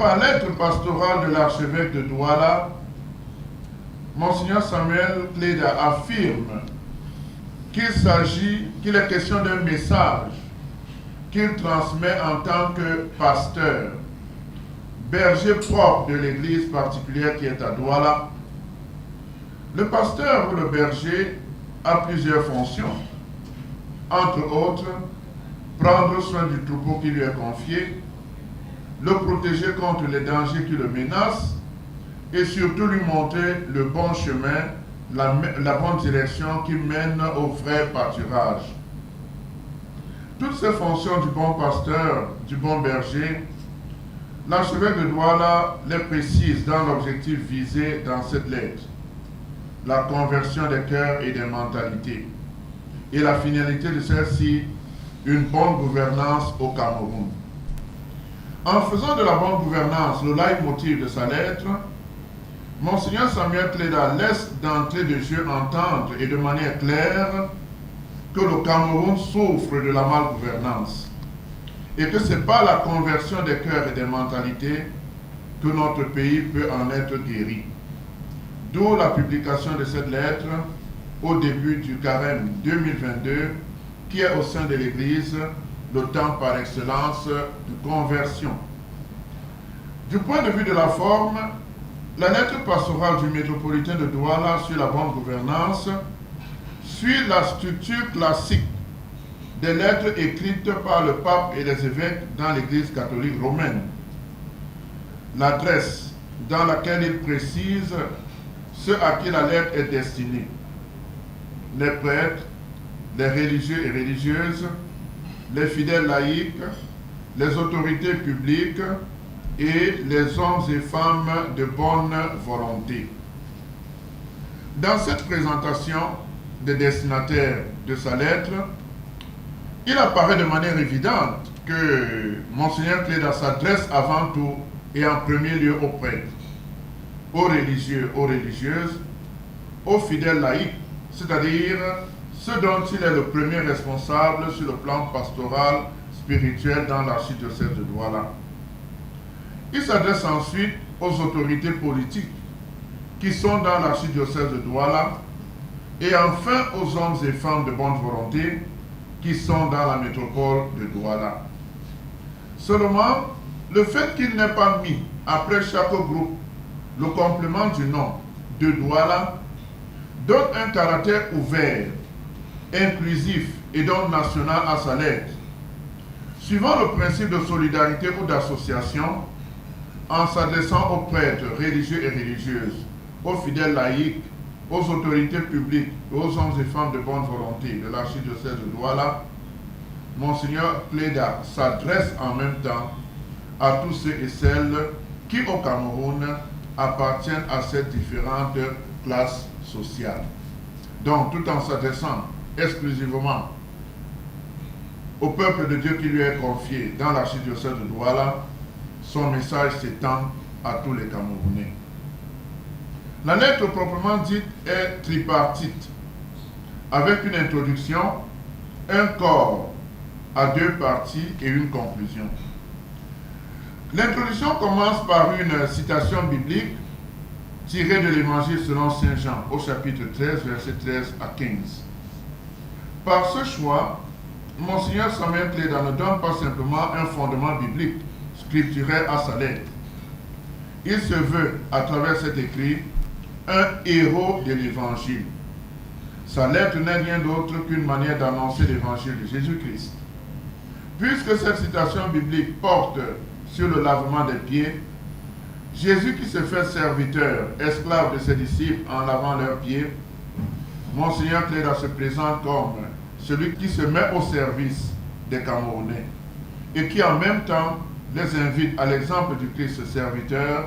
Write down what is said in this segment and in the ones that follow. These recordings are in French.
la lettre pastorale de l'archevêque de Douala, Monseigneur Samuel Cléda affirme qu'il est question d'un message qu'il transmet en tant que pasteur, berger propre de l'église particulière qui est à Douala. Le pasteur ou le berger a plusieurs fonctions. Entre autres, prendre soin du troupeau qui lui est confié, le protéger contre les dangers qui le menacent et surtout lui montrer le bon chemin, la bonne direction qui mène au vrai pâturage. Toutes ces fonctions du bon pasteur, du bon berger, l'archevêque de Douala les précise dans l'objectif visé dans cette lettre: la conversion des cœurs et des mentalités. Et la finalité de celle-ci, une bonne gouvernance au Cameroun. En faisant de la bonne gouvernance le leitmotiv de sa lettre, Monseigneur Samuel Cléda laisse d'entrée de jeu entendre et de manière claire que le Cameroun souffre de la malgouvernance et que ce n'est pas la conversion des cœurs et des mentalités que notre pays peut en être guéri. D'où la publication de cette lettre au début du carême 2022, qui est au sein de l'Église le temps par excellence de conversion. Du point de vue de la forme, la lettre pastorale du métropolitain de Douala sur la bonne gouvernance suit la structure classique des lettres écrites par le pape et les évêques dans l'Église catholique romaine. L'adresse dans laquelle il précise ceux à qui la lettre est destinée: les prêtres, les religieux et religieuses, les fidèles laïcs, les autorités publiques et les hommes et femmes de bonne volonté. Dans cette présentation des destinataires de sa lettre, il apparaît de manière évidente que Monseigneur Cléda s'adresse avant tout et en premier lieu aux prêtres, aux religieux, aux religieuses, aux fidèles laïcs, c'est-à-dire ceux dont il est le premier responsable sur le plan pastoral spirituel dans l'archidiocèse de Douala. Il s'adresse ensuite aux autorités politiques qui sont dans l'archidiocèse de Douala et enfin aux hommes et femmes de bonne volonté qui sont dans la métropole de Douala. Seulement, le fait qu'il n'ait pas mis après chaque groupe le complément du nom de Douala donne un caractère ouvert, inclusif et donc national à sa lettre. Suivant le principe de solidarité ou d'association, en s'adressant aux prêtres, religieux et religieuses, aux fidèles laïcs, aux autorités publiques et aux hommes et femmes de bonne volonté de l'archidiocèse de Douala, Monseigneur Cléda s'adresse en même temps à tous ceux et celles qui au Cameroun appartiennent à ces différentes classes sociales. Donc, tout en s'adressant exclusivement au peuple de Dieu qui lui est confié dans l'archidiocèse de Douala, son message s'étend à tous les Camerounais. La lettre proprement dite est tripartite, avec une introduction, un corps à deux parties et une conclusion. L'introduction commence par une citation biblique tirée de l'évangile selon Saint Jean au chapitre 13, versets 13 à 15. Par ce choix, Monseigneur Samuel Cléda ne donne pas simplement un fondement biblique scripturel à sa lettre. Il se veut, à travers cet écrit, un héros de l'évangile. Sa lettre n'est rien d'autre qu'une manière d'annoncer l'évangile de Jésus-Christ. Puisque cette citation biblique porte sur le lavement des pieds, Jésus qui se fait serviteur, esclave de ses disciples en lavant leurs pieds, Monseigneur Cléda se présente comme celui qui se met au service des Camerounais et qui en même temps les invite à l'exemple du Christ serviteur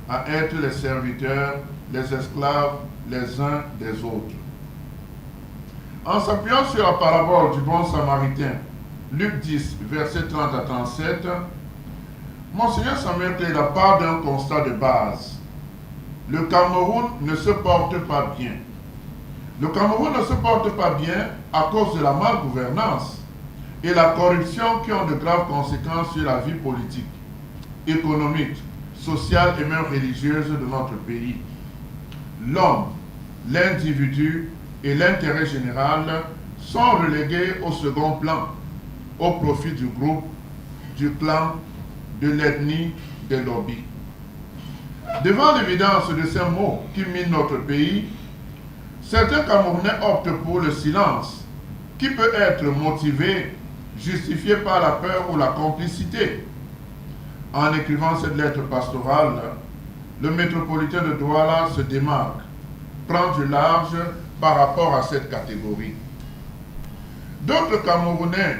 à être les serviteurs, les esclaves les uns des autres. En s'appuyant sur la parabole du bon samaritain, Luc 10, versets 30 à 37, Monseigneur Samuel Cléda part d'un constat de base. Le Cameroun ne se porte pas bien. Le Cameroun ne se porte pas bien à cause de la malgouvernance et la corruption qui ont de graves conséquences sur la vie politique, économique, sociale et même religieuse de notre pays. L'homme, l'individu et l'intérêt général sont relégués au second plan, au profit du groupe, du clan, de l'ethnie, des lobbies. Devant l'évidence de ces mots qui minent notre pays, certains Camerounais optent pour le silence, qui peut être motivé, justifié par la peur ou la complicité. En écrivant cette lettre pastorale, le métropolitain de Douala se démarque, prend du large par rapport à cette catégorie. D'autres Camerounais,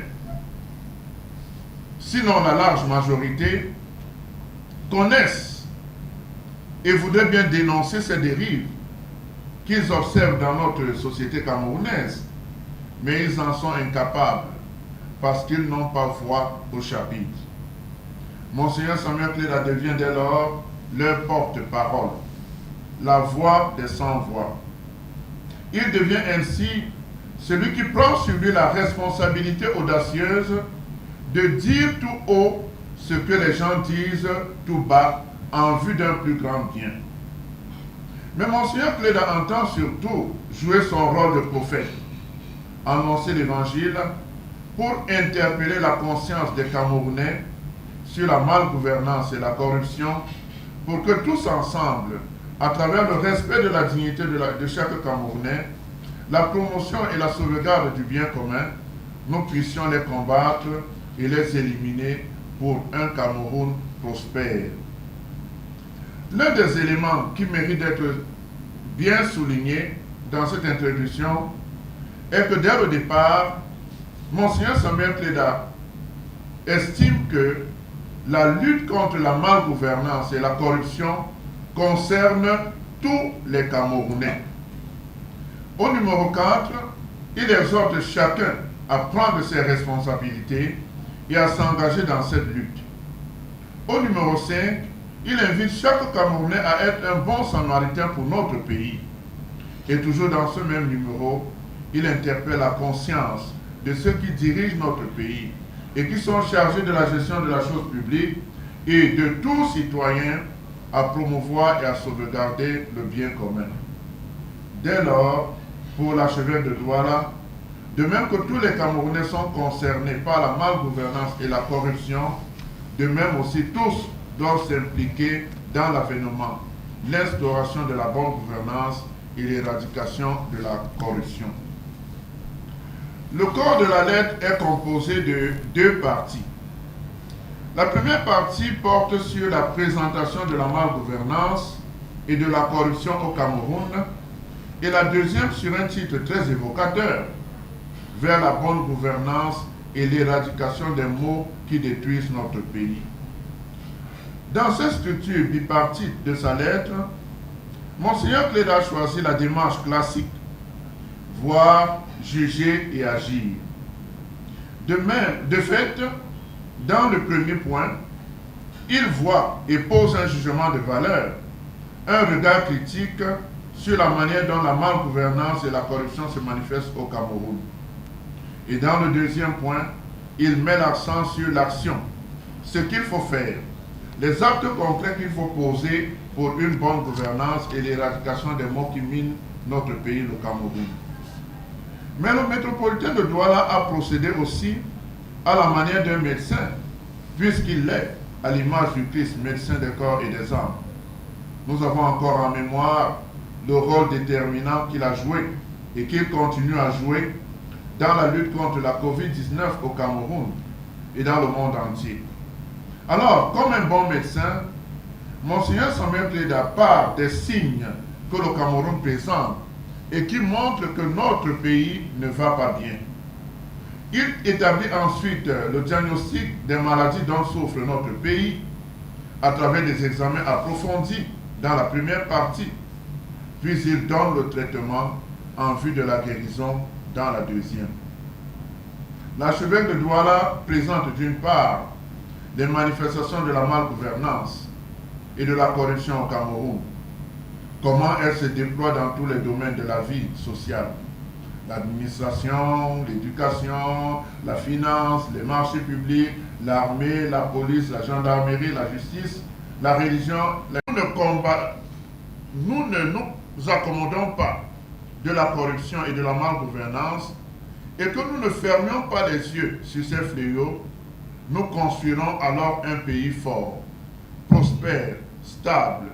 sinon la large majorité, connaissent et voudraient bien dénoncer ces dérives qu'ils observent dans notre société camerounaise, mais ils en sont incapables parce qu'ils n'ont pas voix au chapitre. Monseigneur Samuel Cléda devient dès lors leur porte-parole, la voix des sans-voix. Il devient ainsi celui qui prend sur lui la responsabilité audacieuse de dire tout haut ce que les gens disent tout bas en vue d'un plus grand bien. Mais Monseigneur Cléda entend surtout jouer son rôle de prophète, annoncer l'évangile pour interpeller la conscience des Camerounais sur la malgouvernance et la corruption, pour que tous ensemble, à travers le respect de la dignité de chaque Camerounais, la promotion et la sauvegarde du bien commun, nous puissions les combattre et les éliminer pour un Cameroun prospère. L'un des éléments qui mérite d'être bien souligné dans cette introduction est que dès le départ, Monseigneur Samuel Cléda estime que la lutte contre la malgouvernance et la corruption concerne tous les Camerounais. Au numéro 4, il exhorte chacun à prendre ses responsabilités et à s'engager dans cette lutte. Au numéro 5, il invite chaque Camerounais à être un bon samaritain pour notre pays. Et toujours dans ce même numéro, il interpelle la conscience de ceux qui dirigent notre pays et qui sont chargés de la gestion de la chose publique et de tout citoyen à promouvoir et à sauvegarder le bien commun. Dès lors, pour l'archevêque de Douala, de même que tous les Camerounais sont concernés par la malgouvernance et la corruption, de même aussi tous doivent s'impliquer dans l'avènement, l'instauration de la bonne gouvernance et l'éradication de la corruption. Le corps de la lettre est composé de deux parties. La première partie porte sur la présentation de la malgouvernance et de la corruption au Cameroun, et la deuxième sur un titre très évocateur, vers la bonne gouvernance et l'éradication des maux qui détruisent notre pays. Dans cette structure bipartite de sa lettre, Monseigneur Cléda a choisi la démarche classique, voir, juger et agir. De fait, dans le premier point, il voit et pose un jugement de valeur, un regard critique sur la manière dont la malgouvernance et la corruption se manifestent au Cameroun. Et dans le deuxième point, il met l'accent sur l'action, ce qu'il faut faire, les actes concrets qu'il faut poser pour une bonne gouvernance et l'éradication des maux qui minent notre pays, le Cameroun. Mais le métropolitain de Douala a procédé aussi à la manière d'un médecin, puisqu'il est, à l'image du Christ, médecin des corps et des âmes. Nous avons encore en mémoire le rôle déterminant qu'il a joué et qu'il continue à jouer dans la lutte contre la Covid-19 au Cameroun et dans le monde entier. Alors, comme un bon médecin, Monseigneur Samuel Cléda part des signes que le Cameroun présente et qui montrent que notre pays ne va pas bien. Il établit ensuite le diagnostic des maladies dont souffre notre pays à travers des examens approfondis dans la première partie, puis il donne le traitement en vue de la guérison dans la deuxième. L'archevêque de Douala présente d'une part les manifestations de la malgouvernance et de la corruption au Cameroun, comment elle se déploie dans tous les domaines de la vie sociale, l'administration, l'éducation, la finance, les marchés publics, l'armée, la police, la gendarmerie, la justice, la religion, nous ne nous accommodons pas de la corruption et de la malgouvernance et que nous ne fermions pas les yeux sur ces fléaux, nous construirons alors un pays fort, prospère, stable,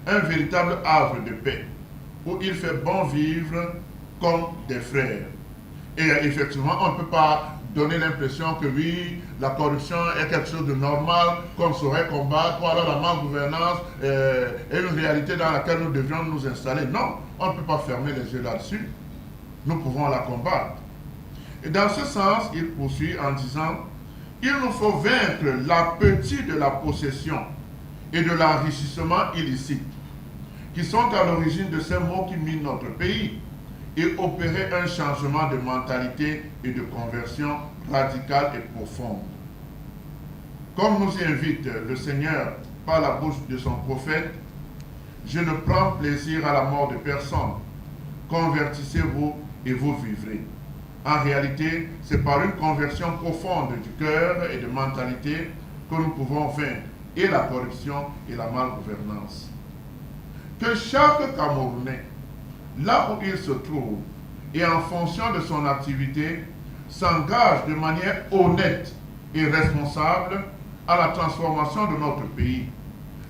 un véritable havre de paix, où il fait bon vivre comme des frères. Et effectivement, on ne peut pas donner l'impression que oui, la corruption est quelque chose de normal, qu'on saurait combattre, ou alors la malgouvernance est une réalité dans laquelle nous devions nous installer. Non, on ne peut pas fermer les yeux là-dessus. Nous pouvons la combattre. Et dans ce sens, il poursuit en disant, il nous faut vaincre l'appétit de la possession et de l'enrichissement illicite, qui sont à l'origine de ces maux qui minent notre pays, et opérer un changement de mentalité et de conversion radicale et profonde. Comme nous y invite le Seigneur par la bouche de son prophète, je ne prends plaisir à la mort de personne. Convertissez-vous et vous vivrez. En réalité, c'est par une conversion profonde du cœur et de mentalité que nous pouvons vaincre et la corruption et la malgouvernance. Que chaque Camerounais, là où il se trouve, et en fonction de son activité, s'engage de manière honnête et responsable à la transformation de notre pays,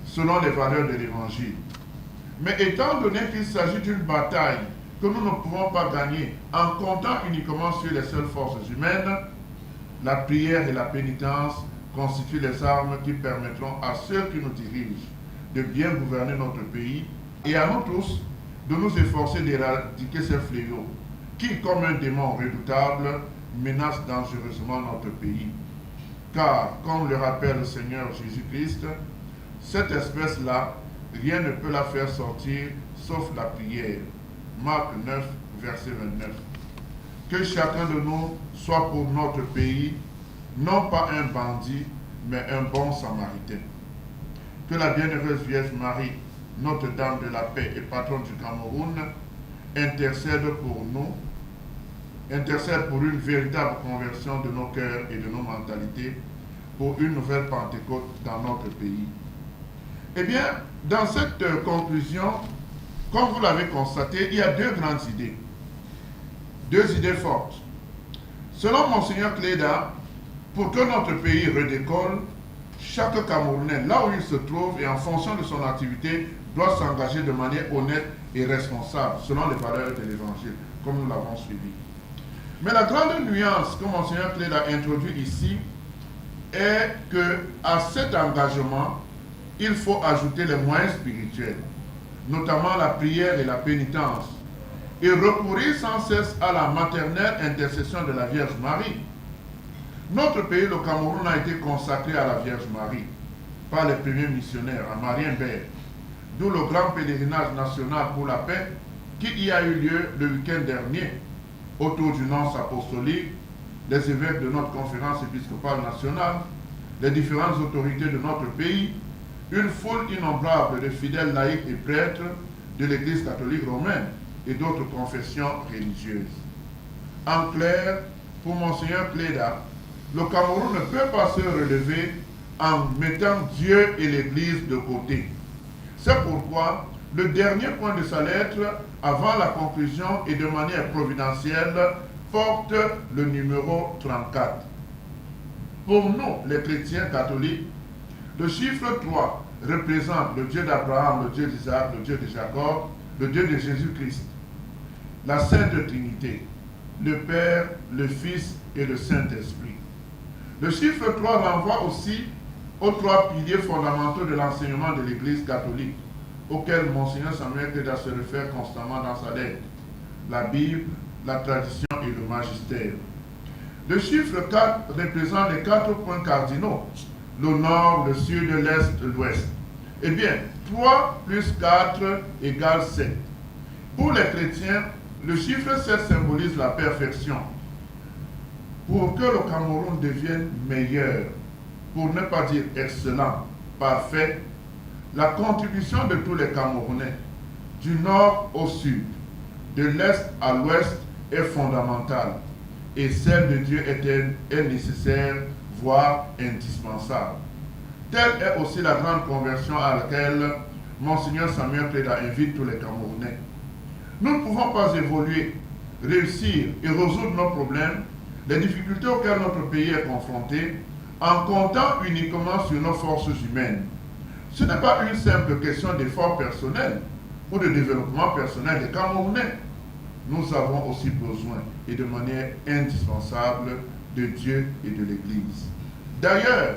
selon les valeurs de l'Évangile. Mais étant donné qu'il s'agit d'une bataille que nous ne pouvons pas gagner en comptant uniquement sur les seules forces humaines, la prière et la pénitence constituent les armes qui permettront à ceux qui nous dirigent de bien gouverner notre pays et à nous tous de nous efforcer d'éradiquer ces fléaux qui, comme un démon redoutable, menacent dangereusement notre pays. Car, comme le rappelle le Seigneur Jésus-Christ, cette espèce-là, rien ne peut la faire sortir sauf la prière. Marc 9, verset 29. Que chacun de nous soit pour notre pays, non pas un bandit, mais un bon samaritain. Que la bienheureuse Vierge Marie, Notre-Dame de la paix et patronne du Cameroun, intercède pour nous, intercède pour une véritable conversion de nos cœurs et de nos mentalités, pour une nouvelle Pentecôte dans notre pays. Eh bien, dans cette conclusion, comme vous l'avez constaté, il y a deux grandes idées. Deux idées fortes. Selon Monseigneur Cléda, pour que notre pays redécolle, chaque Camerounais, là où il se trouve et en fonction de son activité, doit s'engager de manière honnête et responsable, selon les valeurs de l'Évangile, comme nous l'avons suivi. Mais la grande nuance que Monseigneur Cléda introduit ici est qu'à cet engagement, il faut ajouter les moyens spirituels, notamment la prière et la pénitence, et recourir sans cesse à la maternelle intercession de la Vierge Marie. Notre pays, le Cameroun, a été consacré à la Vierge Marie par les premiers missionnaires, à Marienberg, d'où le grand pèlerinage national pour la paix qui y a eu lieu le week-end dernier, autour du nonce apostolique, les évêques de notre conférence épiscopale nationale, les différentes autorités de notre pays, une foule innombrable de fidèles laïcs et prêtres de l'Église catholique romaine et d'autres confessions religieuses. En clair, pour Monseigneur Cléda, le Cameroun ne peut pas se relever en mettant Dieu et l'Église de côté. C'est pourquoi le dernier point de sa lettre, avant la conclusion et de manière providentielle, porte le numéro 34. Pour nous, les chrétiens catholiques, le chiffre 3 représente le Dieu d'Abraham, le Dieu d'Isaac, le Dieu de Jacob, le Dieu de Jésus-Christ, la Sainte Trinité, le Père, le Fils et le Saint-Esprit. Le chiffre 3 renvoie aussi aux trois piliers fondamentaux de l'enseignement de l'Église catholique, auxquels Monseigneur Samuel Cléda se réfère constamment dans sa lettre: la Bible, la tradition et le magistère. Le chiffre 4 représente les 4 points cardinaux: le nord, le sud, l'est, l'ouest. Eh bien, 3 plus 4 égale 7. Pour les chrétiens, le chiffre 7 symbolise la perfection. Pour que le Cameroun devienne meilleur, pour ne pas dire excellent, parfait, la contribution de tous les Camerounais, du nord au sud, de l'est à l'ouest, est fondamentale. Et celle de Dieu est nécessaire, voire indispensable. Telle est aussi la grande conversion à laquelle Monseigneur Samuel Pléda invite tous les Camerounais. Nous ne pouvons pas évoluer, réussir et résoudre nos problèmes, les difficultés auxquelles notre pays est confronté, en comptant uniquement sur nos forces humaines. Ce n'est pas une simple question d'effort personnel ou de développement personnel des Camerounais. Nous avons aussi besoin, et de manière indispensable, de Dieu et de l'Église. D'ailleurs,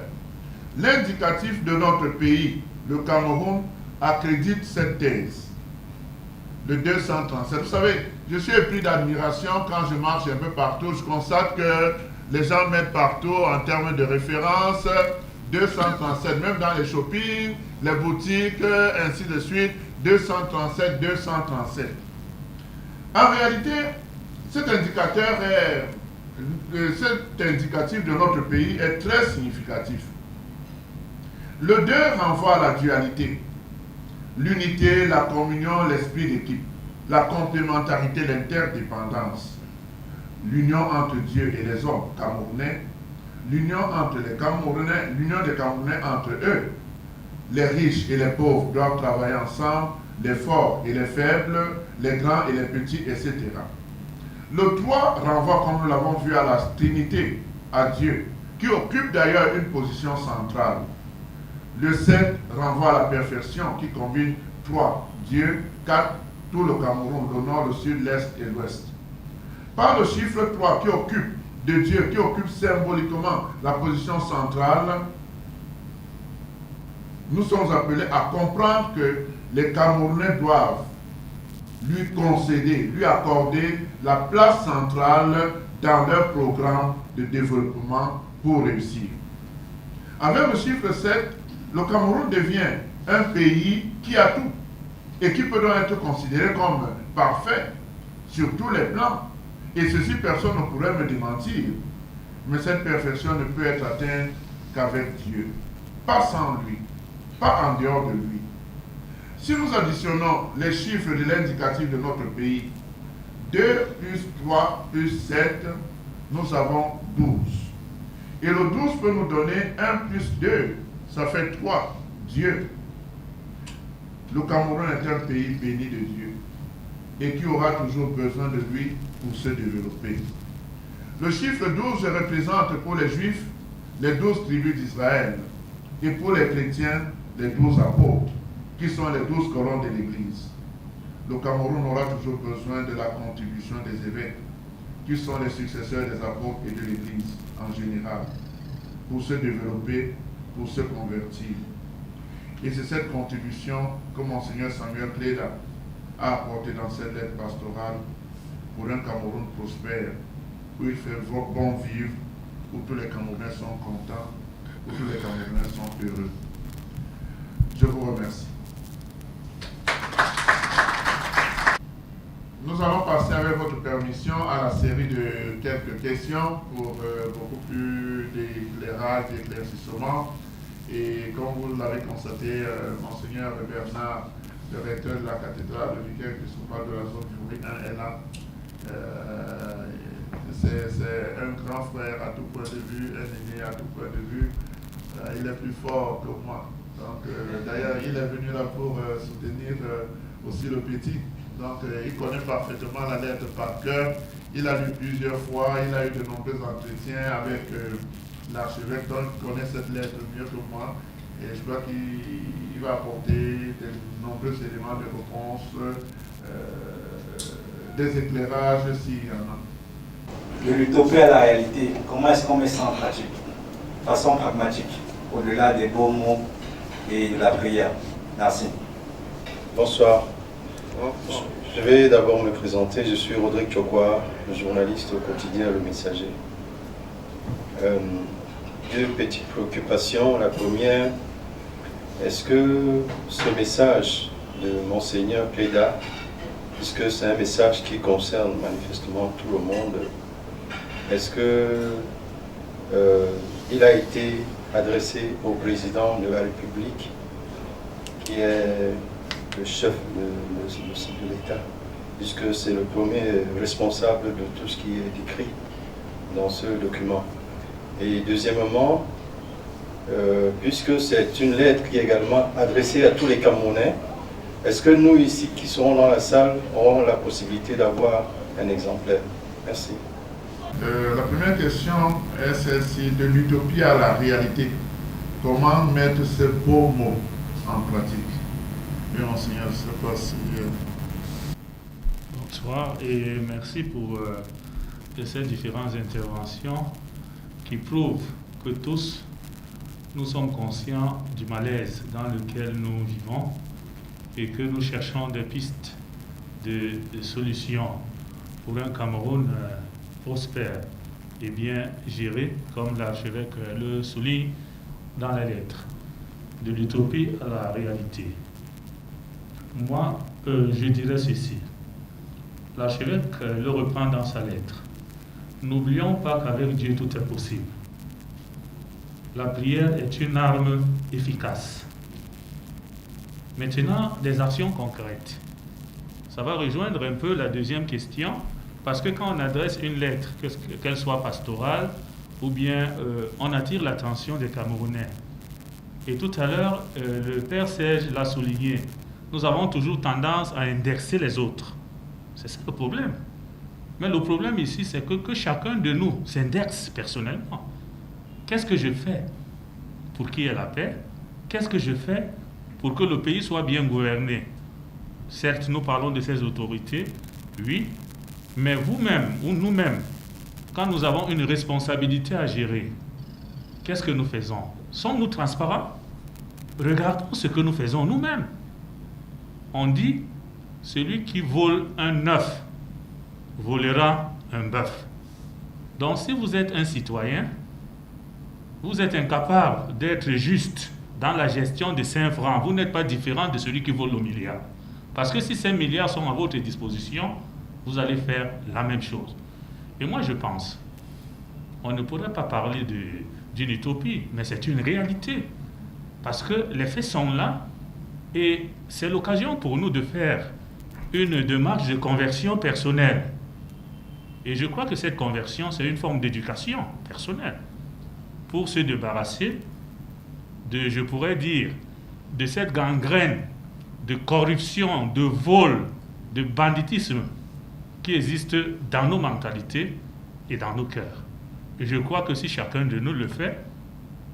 l'indicatif de notre pays, le Cameroun, accrédite cette thèse. Le 237. Vous savez, je suis épris d'admiration quand je marche un peu partout. Je constate que les gens mettent partout en termes de référence 237, même dans les shoppings, les boutiques, ainsi de suite, 237, 237. En réalité, cet indicatif de notre pays est très significatif. Le 2 renvoie à la dualité, l'unité, la communion, l'esprit d'équipe, la complémentarité, l'interdépendance, l'union entre Dieu et les hommes camerounais, l'union entre les Camerounais, l'union des Camerounais entre eux. Les riches et les pauvres doivent travailler ensemble, les forts et les faibles, les grands et les petits, etc. Le 3 renvoie, comme nous l'avons vu, à la Trinité, à Dieu, qui occupe d'ailleurs une position centrale. Le 7 renvoie à la perfection, qui combine 3, Dieu, 4, tout le Cameroun, le nord, le sud, l'est et l'ouest. Par le chiffre 3 qui occupe de Dieu, qui occupe symboliquement la position centrale, nous sommes appelés à comprendre que les Camerounais doivent lui concéder, lui accorder la place centrale dans leur programme de développement pour réussir. Avec le chiffre 7, le Cameroun devient un pays qui a tout et qui peut donc être considéré comme parfait sur tous les plans. Et ceci, personne ne pourrait me démentir. Mais cette perfection ne peut être atteinte qu'avec Dieu, pas sans lui, pas en dehors de lui. Si nous additionnons les chiffres de l'indicatif de notre pays, 2 plus 3 plus 7, nous avons 12. Et le 12 peut nous donner 1 plus 2, ça fait 3, Dieu. Le Cameroun est un pays béni de Dieu et qui aura toujours besoin de lui pour se développer. Le chiffre 12 représente pour les Juifs les 12 tribus d'Israël et pour les chrétiens les 12 apôtres, qui sont les 12 colonnes de l'Église. Le Cameroun aura toujours besoin de la contribution des évêques, qui sont les successeurs des apôtres et de l'Église en général, pour se développer, pour se convertir. Et c'est cette contribution que Monseigneur Samuel Pléda a apportée dans cette lettre pastorale pour un Cameroun prospère, où il fait bon vivre, où tous les Camerounais sont contents, où tous les Camerounais sont heureux. Je vous remercie. Nous allons passer avec votre permission à la série de quelques questions pour beaucoup plus d'éclairage, d'éclaircissement. Et comme vous l'avez constaté, Monseigneur Bernard, le recteur de la cathédrale, le vicaire épiscopal de la zone du 1 est là. C'est un grand frère à tout point de vue, un aîné à tout point de vue. Il est plus fort que moi. Donc, d'ailleurs, il est venu là pour soutenir aussi le petit. Donc, il connaît parfaitement la lettre par cœur. Il a lu plusieurs fois, il a eu de nombreux entretiens avec l'archevêque, donc il connaît cette lettre mieux que moi. Et je crois qu'il va apporter de nombreux éléments de réponse, des éclairages s'il y en a. De l'utopie à la réalité, comment est-ce qu'on met ça en pratique? De façon pragmatique, au-delà des beaux mots et de la prière. Merci. Bonsoir. Je vais d'abord me présenter. Je suis Rodrigue Chokwa, journaliste au quotidien Le Messager. Deux petites préoccupations. La première, est-ce que ce message de Monseigneur Pléda, puisque c'est un message qui concerne manifestement tout le monde, est-ce que il a été adressé au président de la République, qui est le chef de l'État, puisque c'est le premier responsable de tout ce qui est écrit dans ce document. Et deuxièmement, puisque c'est une lettre qui est également adressée à tous les Camerounais, est-ce que nous ici qui serons dans la salle aurons la possibilité d'avoir un exemplaire? Merci. La première question est celle-ci, de l'utopie à la réalité. Comment mettre ces beaux mots en pratique? Oui, monseigneur, je ne sais pas si... Bonsoir et merci pour ces différentes interventions qui prouvent que tous nous sommes conscients du malaise dans lequel nous vivons et que nous cherchons des pistes de solutions pour un Cameroun prospère et bien géré, comme l'archevêque le souligne dans la lettre, de l'utopie à la réalité. Moi, je dirais ceci. L'archevêque le reprend dans sa lettre. N'oublions pas qu'avec Dieu tout est possible. La prière est une arme efficace. Maintenant, des actions concrètes. Ça va rejoindre un peu la deuxième question, parce que quand on adresse une lettre, qu'elle soit pastorale, ou bien on attire l'attention des Camerounais. Et tout à l'heure, le Père Serge l'a souligné, nous avons toujours tendance à indexer les autres. C'est ça le problème. Mais le problème ici, c'est que chacun de nous s'indexe personnellement. Qu'est-ce que je fais pour qu'il y ait la paix? Qu'est-ce que je fais pour que le pays soit bien gouverné? Certes, nous parlons de ces autorités, oui, mais vous-même ou nous-mêmes, quand nous avons une responsabilité à gérer, qu'est-ce que nous faisons? Sommes-nous transparents? Regardons ce que nous faisons nous-mêmes. On dit, celui qui vole un œuf volera un bœuf. Donc si vous êtes un citoyen, vous êtes incapable d'être juste dans la gestion de 5 francs. Vous n'êtes pas différent de celui qui vole le milliard. Parce que si 5 milliards sont à votre disposition, vous allez faire la même chose. Et moi je pense, on ne pourrait pas parler d'une utopie, mais c'est une réalité. Parce que les faits sont là et c'est l'occasion pour nous de faire une démarche de conversion personnelle. Et je crois que cette conversion, c'est une forme d'éducation personnelle pour se débarrasser de, je pourrais dire, de cette gangrène de corruption, de vol, de banditisme qui existe dans nos mentalités et dans nos cœurs. Et je crois que si chacun de nous le fait,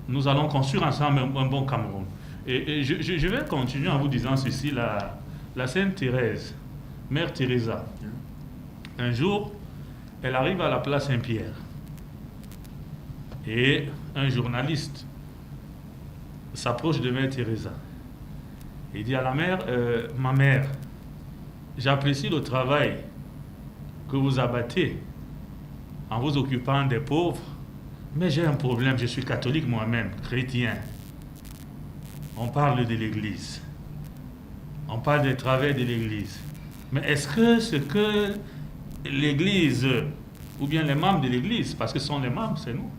nous allons construire ensemble un bon Cameroun. Et je vais continuer en vous disant ceci, la Sainte Thérèse, Mère Teresa, un jour, elle arrive à la place Saint-Pierre. Et un journaliste s'approche de Mère Teresa. Il dit à la mère, ma mère, j'apprécie le travail que vous abattez en vous occupant des pauvres, mais j'ai un problème, je suis catholique moi-même, chrétien. On parle de l'Église. On parle des travers de l'Église. Mais est-ce que ce que l'Église, ou bien les membres de l'Église, parce que ce sont les membres, c'est nous,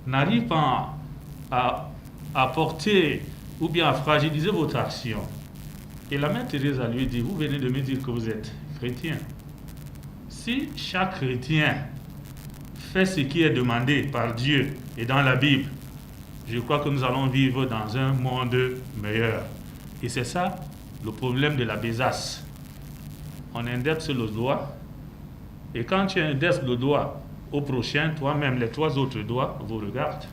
n'arrivent pas à porter ou bien à fragiliser votre action? Et la Mère Thérèse lui dit, vous venez de me dire que vous êtes chrétien. Si chaque chrétien fait ce qui est demandé par Dieu et dans la Bible, je crois que nous allons vivre dans un monde meilleur. Et c'est ça le problème de la besace. On indexe le doigt, et quand tu indexes le doigt au prochain, toi-même, les 3 autres doigts vous regardent.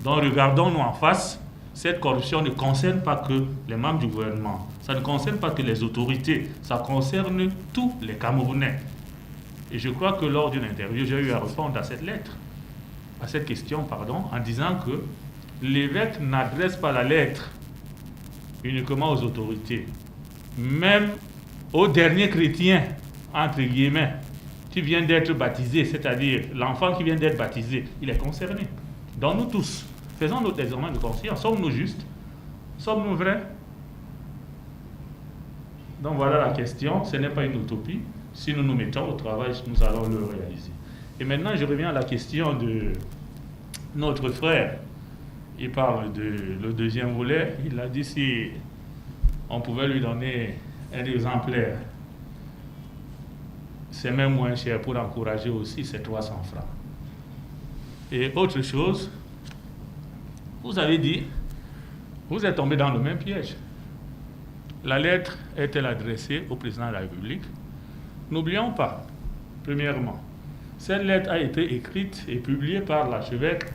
Donc regardons-nous en face. Cette corruption ne concerne pas que les membres du gouvernement, ça ne concerne pas que les autorités, ça concerne tous les Camerounais. Et je crois que lors d'une interview, j'ai eu à répondre à cette question, en disant que l'évêque n'adresse pas la lettre uniquement aux autorités, même aux derniers chrétiens, entre guillemets, qui vient d'être baptisé, c'est-à-dire l'enfant qui vient d'être baptisé, il est concerné. Donc nous tous, faisons notre examen de conscience. Sommes-nous justes? Sommes-nous vrais? Donc voilà la question. Ce n'est pas une utopie. Si nous nous mettons au travail, nous allons le réaliser. Et maintenant, je reviens à la question de notre frère. Il parle le deuxième volet. Il a dit si on pouvait lui donner un exemplaire. C'est même moins cher pour encourager aussi, c'est 300 francs. Et autre chose, vous avez dit, vous êtes tombé dans le même piège. La lettre est-elle adressée au président de la République? N'oublions pas, premièrement, cette lettre a été écrite et publiée par l'archevêque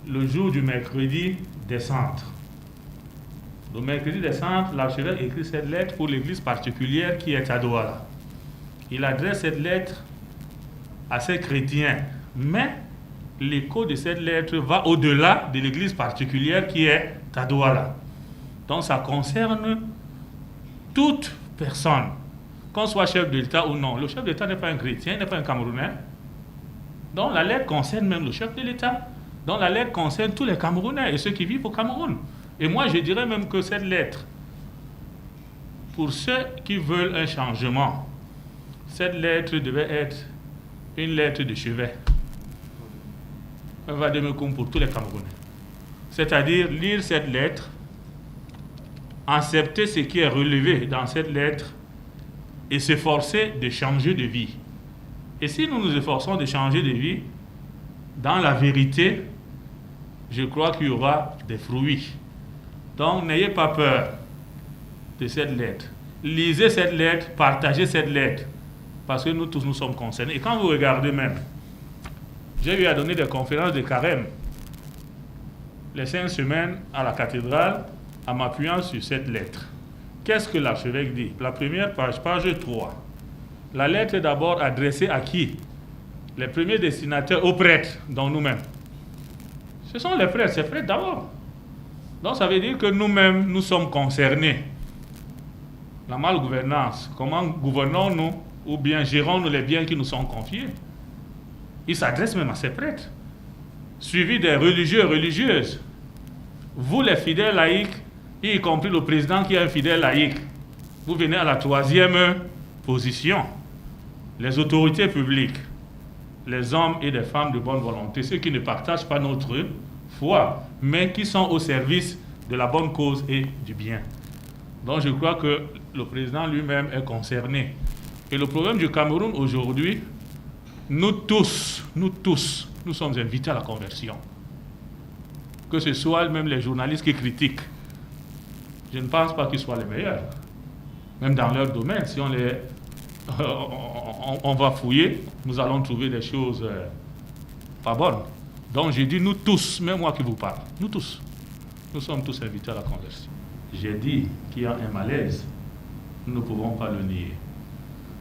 le jour du mercredi des Centres. Le mercredi des Centres, l'archevêque écrit cette lettre pour l'église particulière qui est à Douala. Il adresse cette lettre à ses chrétiens, mais l'écho de cette lettre va au-delà de l'église particulière qui est à Douala. Donc ça concerne toute personne, qu'on soit chef de l'État ou non. Le chef de l'État n'est pas un chrétien, il n'est pas un Camerounais. Donc la lettre concerne même le chef de l'État. Donc la lettre concerne tous les Camerounais et ceux qui vivent au Cameroun. Et moi, je dirais même que cette lettre, pour ceux qui veulent un changement, cette lettre devait être une lettre de chevet. Un vademecum pour tous les Camerounais. C'est-à-dire lire cette lettre, accepter ce qui est relevé dans cette lettre et s'efforcer de changer de vie. Et si nous nous efforçons de changer de vie, dans la vérité, je crois qu'il y aura des fruits. Donc, n'ayez pas peur de cette lettre. Lisez cette lettre, partagez cette lettre, parce que nous tous nous sommes concernés. Et quand vous regardez même, j'ai eu à donner des conférences de carême les 5 semaines à la cathédrale en m'appuyant sur cette lettre. Qu'est-ce que l'archevêque dit? La première page, page 3. La lettre est d'abord adressée à qui? Les premiers destinataires, aux prêtres, dont nous-mêmes. Ce sont les prêtres, c'est prêtres d'abord. Donc ça veut dire que nous-mêmes, nous sommes concernés. La malgouvernance, comment gouvernons-nous ou bien gérons-nous les biens qui nous sont confiés? Il s'adresse même à ces prêtres, suivis des religieux et religieuses. Vous les fidèles laïcs, y compris le président qui est un fidèle laïque, vous venez à la 3e position. Les autorités publiques, les hommes et les femmes de bonne volonté, ceux qui ne partagent pas notre foi, mais qui sont au service de la bonne cause et du bien. Donc je crois que le président lui-même est concerné. Et le problème du Cameroun aujourd'hui, nous tous, nous sommes invités à la conversion. Que ce soit même les journalistes qui critiquent. Je ne pense pas qu'ils soient les meilleurs. Même dans leur domaine, si on va fouiller, nous allons trouver des choses pas bonnes. Donc j'ai dit nous tous, même moi qui vous parle, nous tous, nous sommes tous invités à la conversion. J'ai dit qu'il y a un malaise, nous ne pouvons pas le nier.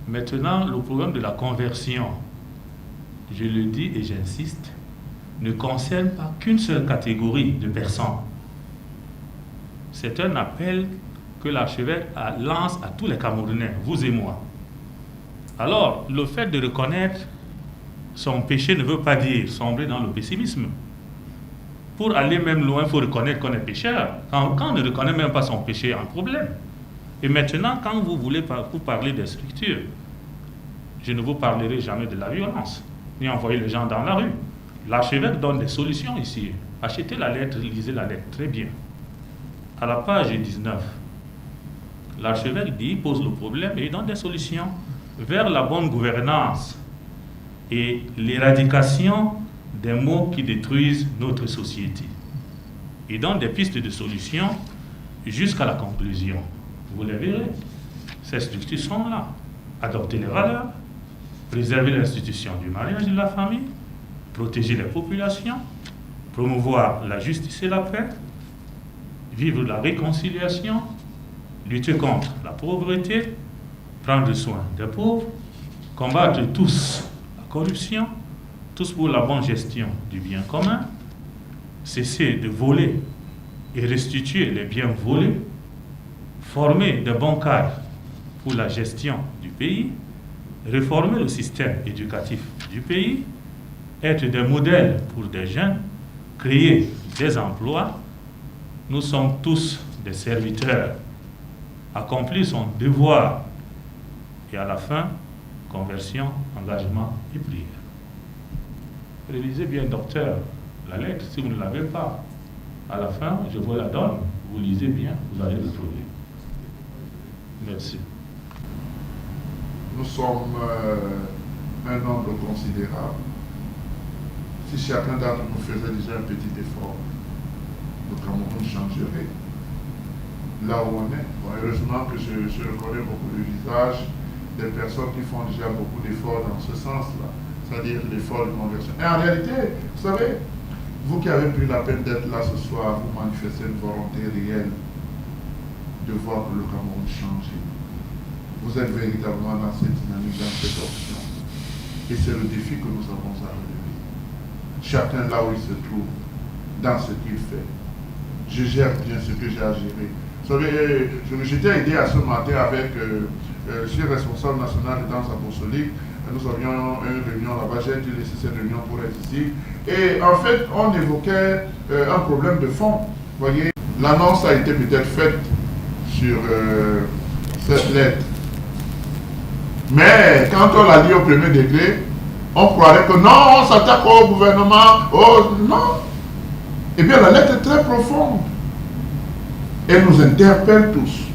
Maintenant, le problème de la conversion, je le dis et j'insiste, ne concerne pas qu'une seule catégorie de personnes. C'est un appel que l'archevêque lance à tous les Camerounais, vous et moi. Alors, le fait de reconnaître son péché ne veut pas dire sombrer dans le pessimisme. Pour aller même loin, il faut reconnaître qu'on est pécheur. Quand on ne reconnaît même pas son péché, il y a un problème. Et maintenant, quand vous voulez vous parler des structures, je ne vous parlerai jamais de la violence, ni envoyer les gens dans la rue. L'archevêque donne des solutions ici. Achetez la lettre, lisez la lettre, très bien. À la page 19, l'archevêque pose le problème et il donne des solutions vers la bonne gouvernance et l'éradication des maux qui détruisent notre société. Il donne des pistes de solutions jusqu'à la conclusion. Vous les verrez. Ces structures sont là. Adopter les valeurs, préserver l'institution du mariage et de la famille, protéger les populations, promouvoir la justice et la paix, vivre la réconciliation, lutter contre la pauvreté, prendre soin des pauvres, combattre tous la corruption, tous pour la bonne gestion du bien commun, cesser de voler et restituer les biens volés, former de bons cadres pour la gestion du pays, réformer le système éducatif du pays, être des modèles pour des jeunes, créer des emplois. Nous sommes tous des serviteurs. Accomplir son devoir et à la fin, conversion, engagement et prière. Révisez bien, docteur, la lettre, si vous ne l'avez pas. À la fin, je vous la donne, vous lisez bien, vous allez le trouver. Merci. Nous sommes un nombre considérable. Si chacun d'entre nous faisait déjà un petit effort, le Cameroun changerait. Là où on est. Bon, heureusement que je reconnais beaucoup de visages des personnes qui font déjà beaucoup d'efforts dans ce sens-là, c'est-à-dire l'effort de conversion. Et en réalité, vous savez, vous qui avez pris la peine d'être là ce soir, vous manifestez une volonté réelle de voir le Cameroun changer. Vous êtes véritablement dans cette dynamique, dans cette option. Et c'est le défi que nous avons à relever. Chacun là où il se trouve, dans ce qu'il fait. Je gère bien ce que j'ai à gérer. Vous savez, j'étais aidé à ce matin avec, je suis responsable national de danse apostolique. Nous avions une réunion là-bas, j'ai dû laisser cette réunion pour être ici. Et en fait, on évoquait un problème de fond. Vous voyez, l'annonce a été peut-être faite sur cette lettre. Mais quand on l'a lu au premier degré, on croirait que non, on s'attaque au gouvernement. Oh, non. Eh bien, la lettre est très profonde. Elle nous interpelle tous.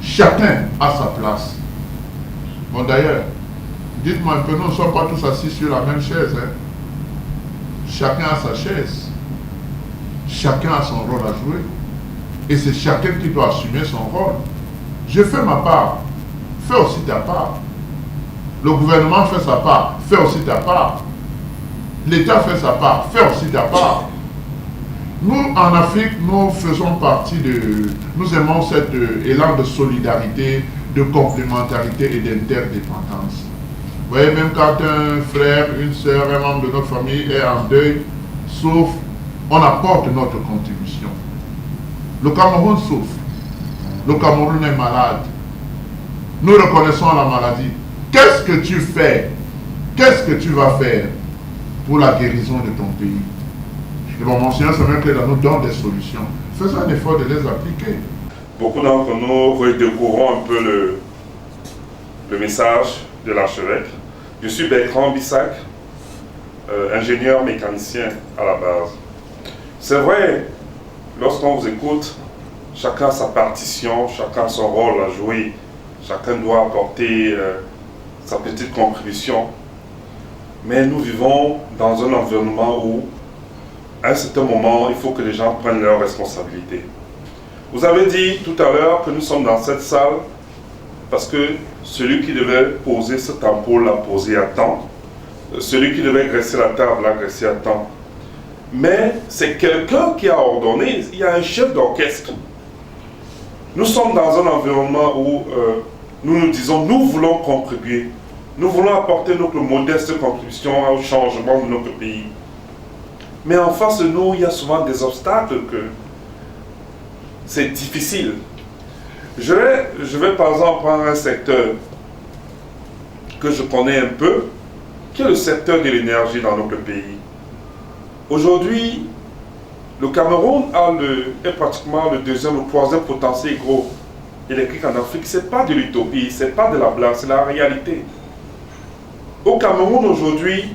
Chacun a sa place. Bon, d'ailleurs, dites-moi un peu, nous ne sommes pas tous assis sur la même chaise. Hein? Chacun a sa chaise. Chacun a son rôle à jouer. Et c'est chacun qui doit assumer son rôle. Je fais ma part. Fais aussi ta part. Le gouvernement fait sa part. Fais aussi ta part. L'État fait sa part. Fais aussi ta part. Nous, en Afrique, nous faisons partie de... Nous aimons cet élan de solidarité, de complémentarité et d'interdépendance. Vous voyez, même quand un frère, une soeur, un membre de notre famille est en deuil, souffre, on apporte notre contribution. Le Cameroun souffre. Le Cameroun est malade. Nous reconnaissons la maladie. Qu'est-ce que tu fais? Qu'est-ce que tu vas faire pour la guérison de ton pays? Et bon, mon Seigneur Samuel Cléda nous donne des solutions. Faisons un effort de les appliquer. Beaucoup d'entre nous redécouvrons un peu le message de l'archevêque. Je suis Bertrand Bissac, ingénieur mécanicien à la base. C'est vrai, lorsqu'on vous écoute, chacun a sa partition, chacun a son rôle à jouer, chacun doit apporter sa petite contribution. Mais nous vivons dans un environnement où, à un certain moment, il faut que les gens prennent leurs responsabilités. Vous avez dit tout à l'heure que nous sommes dans cette salle parce que celui qui devait poser cette ampoule l'a posé à temps, celui qui devait graisser la table l'a graissé à temps. Mais c'est quelqu'un qui a ordonné, il y a un chef d'orchestre. Nous sommes dans un environnement où nous nous disons, nous voulons contribuer, nous voulons apporter notre modeste contribution au changement de notre pays. Mais en face de nous, il y a souvent des obstacles que c'est difficile. Je vais par exemple prendre un secteur que je connais un peu, qui est le secteur de l'énergie dans notre pays. Aujourd'hui, le Cameroun est pratiquement le deuxième ou troisième potentiel hydroélectrique en Afrique. Ce n'est pas de l'utopie, ce n'est pas de la blague, c'est la réalité. Au Cameroun aujourd'hui,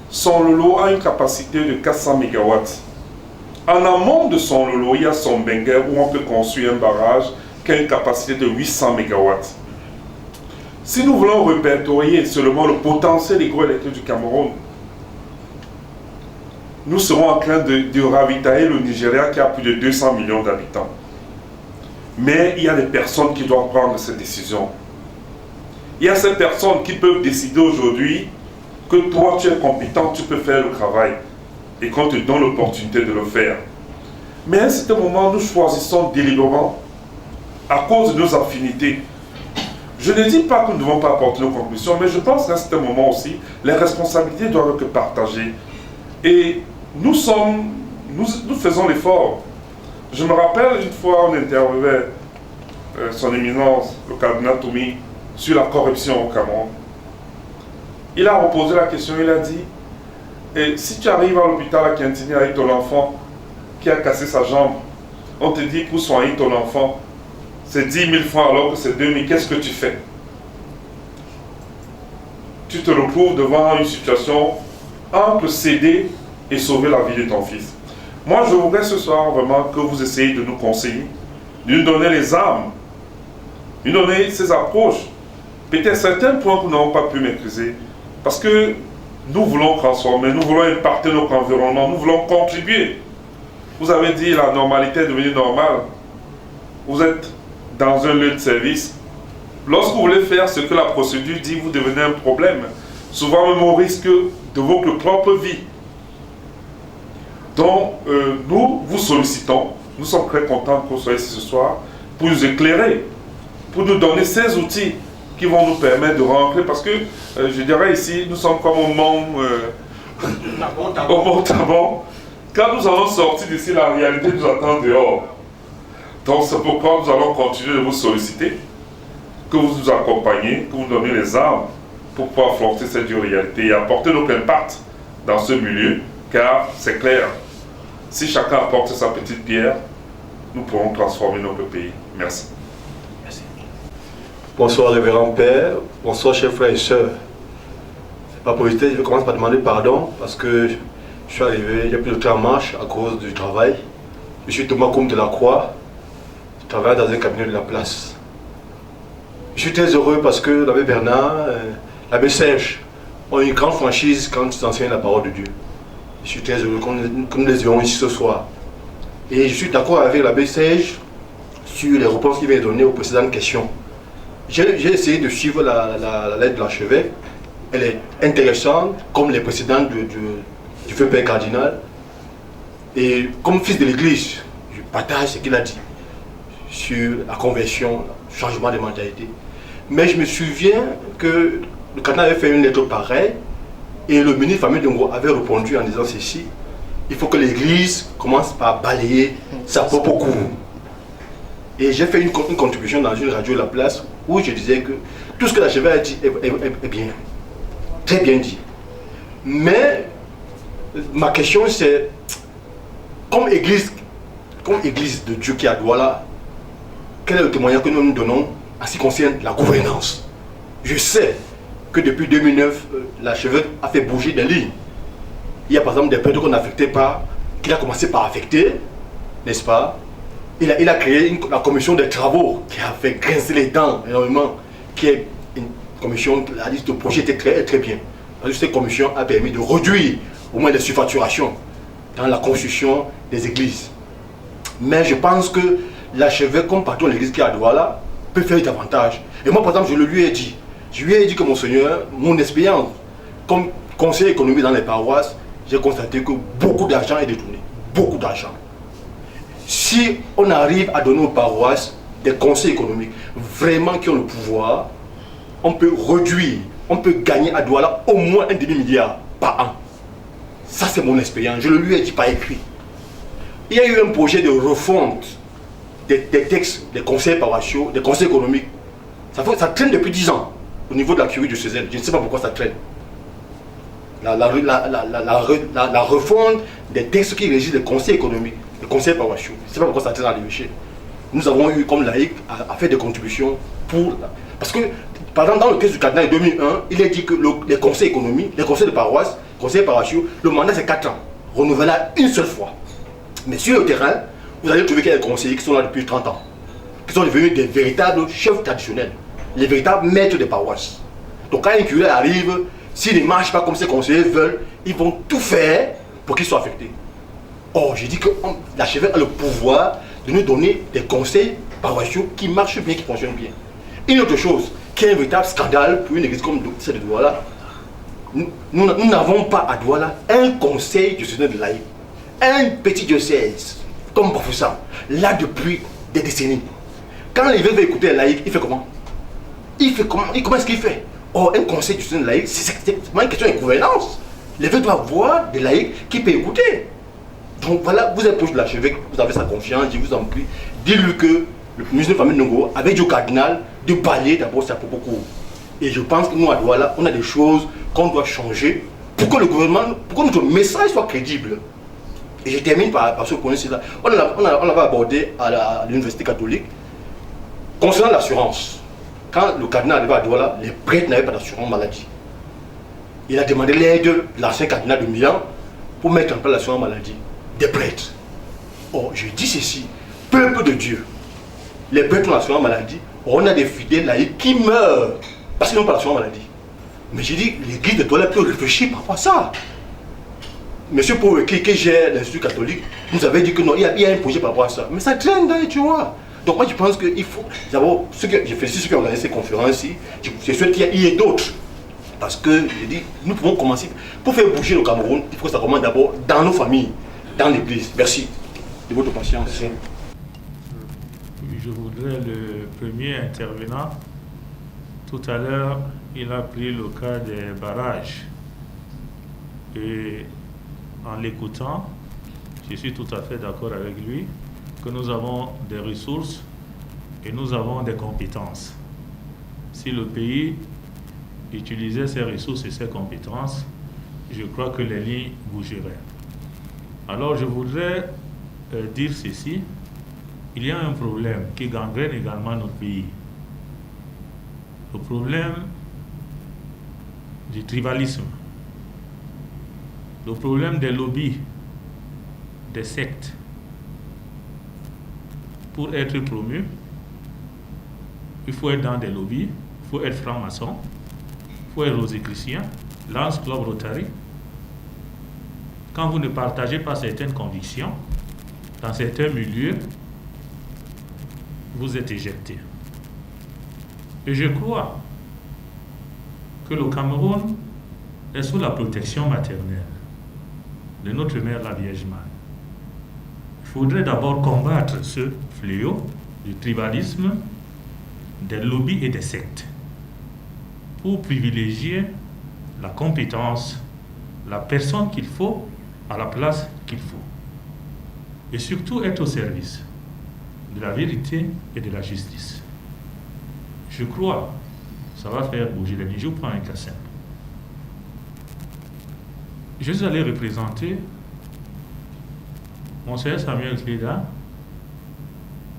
son lolo a une capacité de 400 MW. En amont de son lolo, il y a son Benguer où on peut construire un barrage qui a une capacité de 800 MW. Si nous voulons répertorier seulement le potentiel hydroélectrique du Cameroun, nous serons en train de ravitailler le Nigeria qui a plus de 200 millions d'habitants. Mais il y a des personnes qui doivent prendre cette décision. Il y a ces personnes qui peuvent décider aujourd'hui que toi, tu es compétent, tu peux faire le travail et qu'on te donne l'opportunité de le faire. Mais à un certain moment, nous choisissons délibérément à cause de nos affinités. Je ne dis pas que nous ne devons pas apporter nos conclusions, mais je pense qu'à un certain moment aussi, les responsabilités doivent être partagées. Et nous faisons l'effort. Je me rappelle une fois, on interviewait son éminence, le cardinal Toumi, sur la corruption au Cameroun. Il a reposé la question, il a dit, et si tu arrives à l'hôpital à Quintini avec ton enfant qui a cassé sa jambe, on te dit pour soigner ton enfant, c'est 10 000 francs alors que c'est 2 000, qu'est-ce que tu fais? Tu te retrouves devant une situation entre céder et sauver la vie de ton fils. Moi, je voudrais ce soir vraiment que vous essayez de nous conseiller, de nous donner les armes, de nous donner ces approches. Peut-être certains points que nous n'avons pas pu maîtriser, parce que nous voulons transformer, nous voulons impacter notre environnement, nous voulons contribuer. Vous avez dit la normalité est devenue normale. Vous êtes dans un lieu de service. Lorsque vous voulez faire ce que la procédure dit, vous devenez un problème. Souvent même au risque de votre propre vie. Donc, nous vous sollicitons. Nous sommes très contents que vous soyez ici ce soir pour nous éclairer, pour nous donner ces outils qui vont nous permettre de rentrer. Parce que, je dirais ici, nous sommes comme au Mont Tabon. Quand nous allons sortir d'ici, la réalité nous attend dehors. Donc c'est pourquoi nous allons continuer de vous solliciter, que vous nous accompagnez, que vous nous donniez les armes pour pouvoir affronter cette dure réalité et apporter notre impact dans ce milieu, car c'est clair, si chacun apporte sa petite pierre, nous pourrons transformer notre pays. Merci. Merci. Bonsoir révérend Père, bonsoir chers frères et sœurs. C'est pas pour hésiter, je commence par demander pardon parce que je suis arrivé, il y a plus de temps en marche à cause du travail. Je suis Thomas Comte de la Croix, je travaille dans un cabinet de la place. Je suis très heureux parce que l'abbé Bernard, l'abbé Serge ont une grande franchise quand ils enseignent la parole de Dieu. Je suis très heureux que nous les ayons ici ce soir. Et je suis d'accord avec l'abbé Serge sur les réponses qu'il vient donner aux précédentes questions. J'ai essayé de suivre la lettre de l'archevêque. Elle est intéressante, comme les précédentes du feu Père Cardinal. Et comme fils de l'Église, je partage ce qu'il a dit sur la conversion, le changement de mentalité. Mais je me souviens que le cardinal avait fait une lettre pareille et le ministre Famille Dongo avait répondu en disant ceci: il faut que l'Église commence par balayer sa propre cour. Et j'ai fait une contribution dans une radio La Place où je disais que tout ce que l'archevêque a dit est bien, très bien dit. Mais ma question c'est, comme église de Dieu qui est à Douala, quel est le témoignage que nous nous donnons en ce qui concerne la gouvernance? Je sais que depuis 2009, l'archevêque a fait bouger des lignes. Il y a par exemple des prêtres qu'on n'affectait pas, qu'il a commencé par affecter, n'est-ce pas? Il a créé la commission des travaux qui a fait grincer les dents énormément, qui est une commission, la liste de projets était très, très bien. Parce que cette commission a permis de réduire au moins les surfacturations dans la construction des églises. Mais je pense que l'archevêque, comme patron de l'église qui est à Douala, peut faire davantage. Et moi, par exemple, je lui ai dit que Monseigneur, mon expérience comme conseiller économique dans les paroisses, j'ai constaté que beaucoup d'argent est détourné. Beaucoup d'argent. Si on arrive à donner aux paroisses des conseils économiques vraiment qui ont le pouvoir, on peut réduire, on peut gagner à Douala au moins un demi-milliard par an. Ça, c'est mon expérience. Je le lui ai dit par écrit. Il y a eu un projet de refonte des textes des conseils paroissiaux, des conseils économiques. Ça traîne depuis 10 ans au niveau de la curie diocésaine. Je ne sais pas pourquoi ça traîne. La refonte des textes qui régissent les conseils économiques, les conseils paroissiaux. Je ne sais pas pourquoi ça traîne à l'évêché. Nous avons eu, comme laïc, à faire des contributions pour... Parce que, par exemple, dans le texte du cardinal de 2001, il est dit que les conseils économiques, les conseils de paroisse, les conseils paroissiaux, le mandat c'est 4 ans, renouvelable une seule fois. Mais sur le terrain, vous allez trouver qu'il y a des conseillers qui sont là depuis 30 ans, qui sont devenus des véritables chefs traditionnels, les véritables maîtres des paroisses. Donc quand un curé arrive, s'il ne marche pas comme ces conseillers veulent, ils vont tout faire pour qu'ils soient affectés. Or, j'ai dit que l'archevêque a le pouvoir de nous donner des conseils paroissiaux qui marchent bien, qui fonctionnent bien. Une autre chose, qui est un véritable scandale pour une église comme celle de Douala, nous n'avons pas à Douala un conseil diocésain de laïcs, un petit diocèse comme Bafoussam, là depuis des décennies. Quand l'évêque veut écouter un laïc, il fait comment? Comment est-ce qu'il fait? Or, un conseil diocésain de laïcs, c'est une question de gouvernance. L'évêque doit avoir des laïcs qui peuvent écouter. Donc voilà, vous êtes proche de l'archevêque, vous avez sa confiance, je vous en prie. Dites-lui que le ministre de Famille Ndongo avait dit au cardinal de balayer d'abord sa propre cour. Et je pense que nous, à Douala, on a des choses qu'on doit changer pour que le gouvernement, pour que notre message soit crédible. Et je termine par ce point-ci-là. On l'avait abordé à l'université catholique concernant l'assurance. Quand le cardinal arrivait à Douala, les prêtres n'avaient pas d'assurance maladie. Il a demandé l'aide de l'ancien cardinal de Milan pour mettre en place l'assurance maladie des prêtres. Or, je dis ceci, peuple de Dieu, les prêtres ont l'assurance maladie, on a des fidèles laïcs qui meurent parce qu'ils n'ont pas l'assurance maladie. Mais j'ai dit, l'église de Douala peut réfléchir par rapport à ça. Monsieur Paul, qui gère l'Institut catholique, nous avait dit que non, il y a un projet par rapport à ça. Mais ça traîne dans les tiroirs. Donc moi je pense qu'il faut, d'abord, je félicite ceux qui ont organisé ces conférences-ci, je souhaite qu'il y ait d'autres. Parce que, je dis, nous pouvons commencer, pour faire bouger le Cameroun, il faut que ça commence d'abord dans nos familles, dans l'église. Merci de votre patience. Je voudrais le premier intervenant. Tout à l'heure, il a pris le cas des barrages. Et en l'écoutant, je suis tout à fait d'accord avec lui que nous avons des ressources et nous avons des compétences. Si le pays utilisait ses ressources et ses compétences, je crois que les lignes bougeraient. Alors je voudrais dire ceci, il y a un problème qui gangrène également notre pays. Le problème du tribalisme, le problème des lobbies, des sectes. Pour être promu, il faut être dans des lobbies, il faut être franc-maçon, il faut être rosicrucien, Lance Club Rotary. Quand vous ne partagez pas certaines convictions, dans certains milieux, vous êtes éjecté. Et je crois que le Cameroun est sous la protection maternelle de notre mère, la Vierge Marie. Il faudrait d'abord combattre ce fléau du tribalisme, des lobbies et des sectes pour privilégier la compétence, la personne qu'il faut à la place qu'il faut. Et surtout être au service de la vérité et de la justice. Je crois que ça va faire bouger les lignes. Je prends un cas simple. Je suis allé représenter Monseigneur Samuel Cléda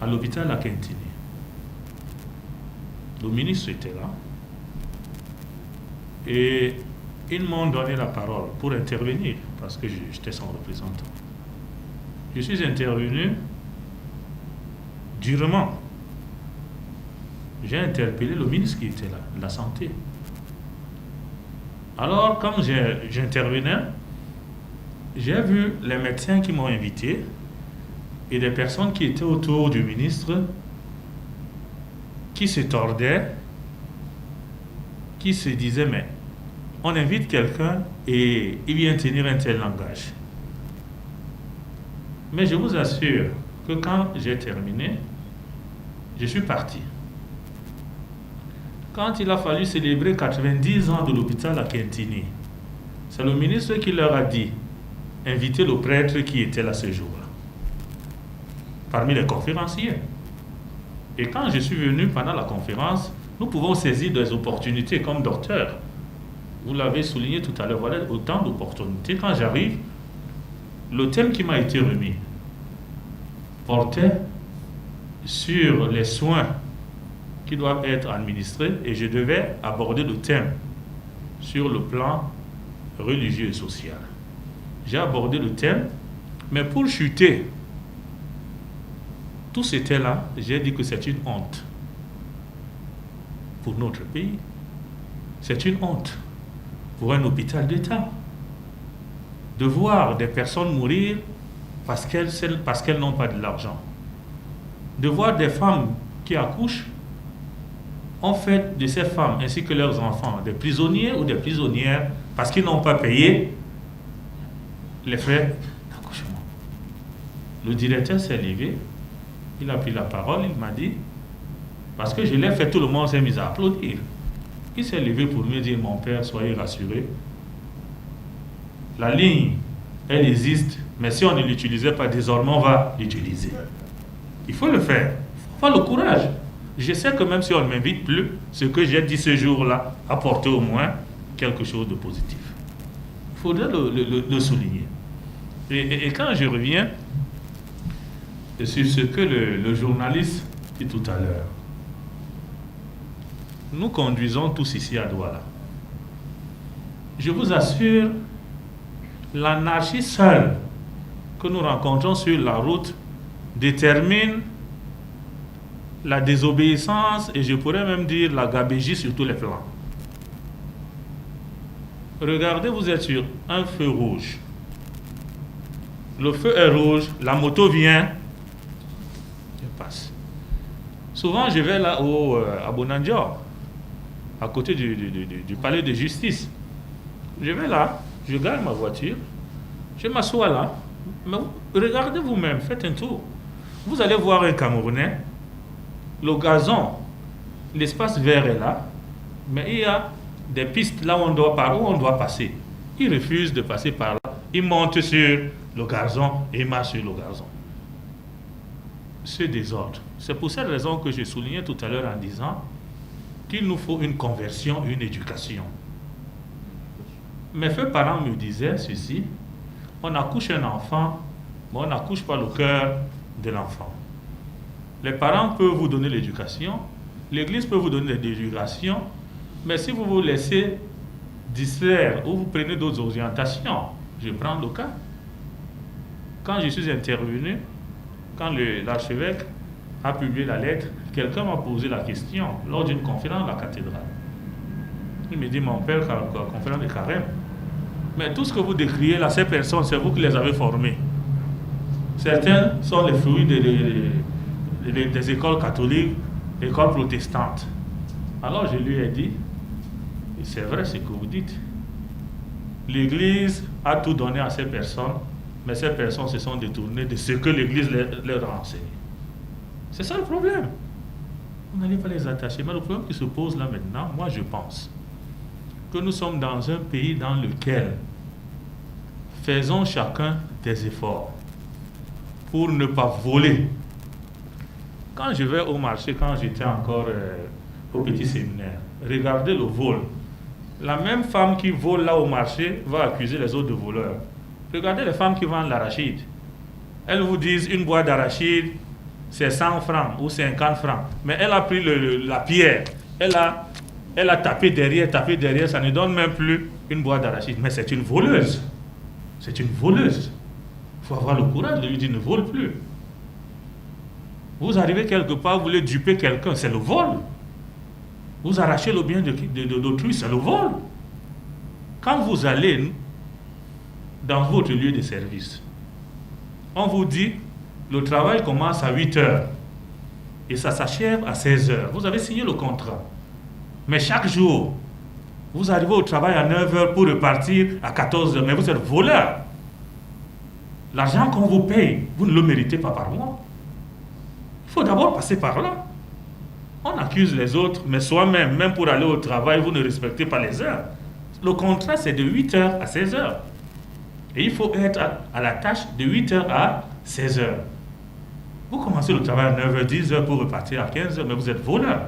à l'hôpital à Kentini. Le ministre était là et ils m'ont donné la parole pour intervenir parce que j'étais son représentant. Je suis intervenu durement. J'ai interpellé le ministre qui était là, de la Santé. Alors, quand j'intervenais, j'ai vu les médecins qui m'ont invité et des personnes qui étaient autour du ministre qui se tordaient, qui se disaient, mais on invite quelqu'un et il vient tenir un tel langage. Mais je vous assure que quand j'ai terminé, je suis parti. Quand il a fallu célébrer 90 ans de l'hôpital à Kentini, c'est le ministre qui leur a dit, invitez le prêtre qui était là ce jour-là, parmi les conférenciers. Et quand je suis venu pendant la conférence, nous pouvons saisir des opportunités comme docteur. Vous l'avez souligné tout à l'heure, voilà autant d'opportunités. Quand j'arrive, le thème qui m'a été remis portait sur les soins qui doivent être administrés et je devais aborder le thème sur le plan religieux et social. J'ai abordé le thème, mais pour chuter tout c'était là, j'ai dit que c'est une honte pour notre pays. C'est une honte pour un hôpital d'État de voir des personnes mourir parce qu'elles n'ont pas de l'argent. De voir des femmes qui accouchent, on fait de ces femmes ainsi que leurs enfants des prisonniers ou des prisonnières parce qu'ils n'ont pas payé les frais d'accouchement. Le directeur s'est levé, il a pris la parole, il m'a dit, parce que je l'ai fait, tout le monde s'est mis à applaudir. Il s'est levé pour me dire, mon père, soyez rassuré. La ligne, elle existe, mais si on ne l'utilisait pas, désormais on va l'utiliser. Il faut le faire, il faut avoir le courage. Je sais que même si on ne m'invite plus, ce que j'ai dit ce jour-là apporte au moins quelque chose de positif. Il faudrait le souligner. Et quand je reviens sur ce que le journaliste dit tout à l'heure, nous conduisons tous ici à Douala. Je vous assure, l'anarchie seule que nous rencontrons sur la route détermine la désobéissance et je pourrais même dire la gabégie sur tous les plans. Regardez, vous êtes sur un feu rouge. le feu est rouge, la moto vient, je passe. Souvent, je vais là-haut à Bonandior, à côté du palais de justice. Je vais là, je garde ma voiture, je m'assois là. Mais regardez vous-même, faites un tour. Vous allez voir un Camerounais, le gazon, l'espace vert est là, mais il y a des pistes là où on doit passer. Il refuse de passer par là. Il monte sur le gazon et il marche sur le gazon. Ce désordre. C'est pour cette raison que je soulignais tout à l'heure en disant qu'il nous faut une conversion, une éducation. Mes feux parents me disaient ceci: on accouche un enfant, mais on n'accouche pas le cœur de l'enfant. Les parents peuvent vous donner l'éducation, l'église peut vous donner l'éducation, mais si vous vous laissez distraire ou vous prenez d'autres orientations, je prends le cas. Quand je suis intervenu, quand l'archevêque a publié la lettre, quelqu'un m'a posé la question lors d'une conférence à la cathédrale. Il me dit: mon père, conférence de carême, mais tout ce que vous décriez là, ces personnes, c'est vous qui les avez formées. Certains sont les fruits des écoles catholiques, des écoles protestantes. Alors je lui ai dit: c'est vrai ce que vous dites. L'Église a tout donné à ces personnes, mais ces personnes se sont détournées de ce que l'Église leur a enseigné. C'est ça le problème. On n'allait pas les attacher. Mais le problème qui se pose là maintenant, moi je pense que nous sommes dans un pays dans lequel faisons chacun des efforts pour ne pas voler. Quand je vais au marché, quand j'étais encore au petit séminaire, regardez le vol. La même femme qui vole là au marché va accuser les autres de voleurs. Regardez les femmes qui vendent l'arachide. Elles vous disent une boîte d'arachide, c'est 100 francs ou 50 francs. Mais elle a pris la pierre, elle a tapé derrière, ça ne donne même plus une boîte d'arachide. Mais c'est une voleuse. C'est une voleuse. Il faut avoir le courage de lui dire: ne vole plus. Vous arrivez quelque part, vous voulez duper quelqu'un, c'est le vol. Vous arrachez le bien de l'autrui, c'est le vol. Quand vous allez dans votre lieu de service, on vous dit: le travail commence à 8 heures et ça s'achève à 16 heures. Vous avez signé le contrat. Mais chaque jour, vous arrivez au travail à 9 heures pour repartir à 14 heures. Mais vous êtes voleur. L'argent qu'on vous paye, vous ne le méritez pas par mois. Il faut d'abord passer par là. On accuse les autres, mais soi-même, même pour aller au travail, vous ne respectez pas les heures. Le contrat, c'est de 8 heures à 16 heures. Et il faut être à la tâche de 8 heures à 16 heures. Vous commencez le travail à 9 heures, 10 heures pour repartir à 15 heures, mais vous êtes voleur.